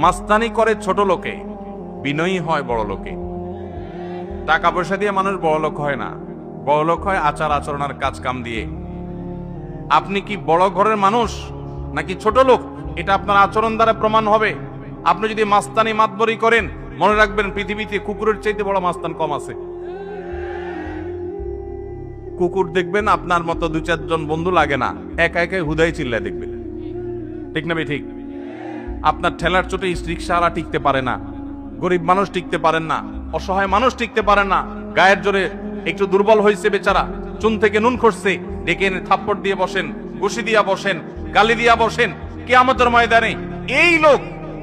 মাস্তানি করে ছোট লোকে, বিনয়ী হয় বড় লোকে। টাকা পয়সা দিয়ে মানুষ বড় লোক হয় না, বড় লোক হয় আচার আচরণ আর কাজ কাম দিয়ে। আপনি কি বড় ঘরের মানুষ নাকি ছোট লোক, এটা আপনার আচরণ দ্বারা প্রমাণ হবে। আপনি যদি মাস্তানি মাতবরি করেন, মনে রাখবেন পৃথিবীতে কুকুরের চাইতে বড় মাস্তান কম আছে। কুকুর দেখবেন আপনার মতো দু চারজন বন্ধু লাগে না, একা একাই হুদাই চিল্লায় দেখবেন, ঠিক না ঠিক? আপনার ঠেলার চোটে রিক্সাওয়ালা টিকতে পারে না, গরিব মানুষ টিকতে পারেন না, অসহায় মানুষ টিকতে পারেন না। গায়ের জোরে একটু দুর্বল হয়েছে বেচারা, চুন থেকে নুন খসছে, ডেকে এনে থাপ্পড় দিয়ে বসেন, ঘুষি দিয়া বসেন, গালি দিয়া বসেন। কিয়ামতের ময়দানে এই লোক,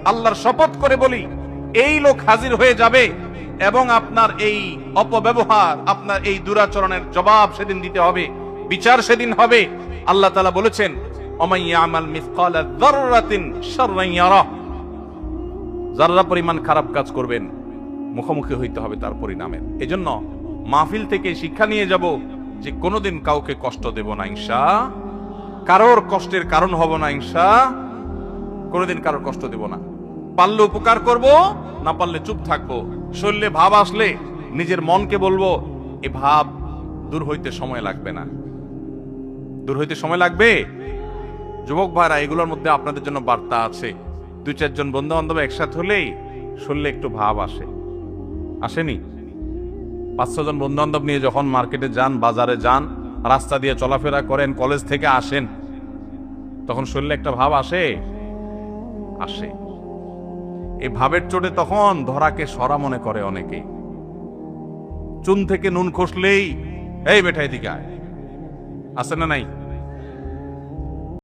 আল্লাহর শপথ করে বলি, এই লোক হাজির হয়ে যাবে এবং আপনার এই অপব্যবহার, আপনার এই দুরাচরণের জবাব সেদিন দিতে হবে, বিচার সেদিন হবে। আল্লাহ তাআলা বলেছেন, ওমাই ইয়ামাল মিসকালা যাররাতিন শাররান ইয়ারা, যারা পরিমাণ খারাপ কাজ করবেন মুখোমুখি হইতে হবে তার পরিণামের। এজন্য মাহফিল থেকে শিক্ষা নিয়ে যাব যে কোনোদিন কাউকে কষ্ট দেব না ইনশাআল্লাহ, কারোর কষ্টের কারণ হব না ইনশাআল্লাহ, কোনোদিন কারোর কষ্ট দেব না। পারলে উপকার করব, না পারলে চুপ থাকবো। শরীরে ভাব আসলে নিজের মনকে বলবো এ ভাব দূর হইতে সময় লাগবে না, দূর হইতে সময় লাগবে। যুবক ভাইরা, এগুলোর মধ্যে আপনাদের জন্য বার্তা আছে। দুই চারজন বন্ধু বান্ধব একসাথে হলেই শরীরে একটু ভাব আসে, আসেনি? 5-6 জন বন্ধু বান্ধব নিয়ে যখন মার্কেটে যান, বাজারে যান, রাস্তা দিয়ে চলাফেরা করেন, কলেজ থেকে আসেন, তখন শরীরে একটা ভাব আসে, আসে। এই ভাবের চোটে তখন ধরাকে সরা মনে করে অনেকে। চুন থেকে নুন খসলেই এই বেটা এদিকে আয়, আছে না নাই?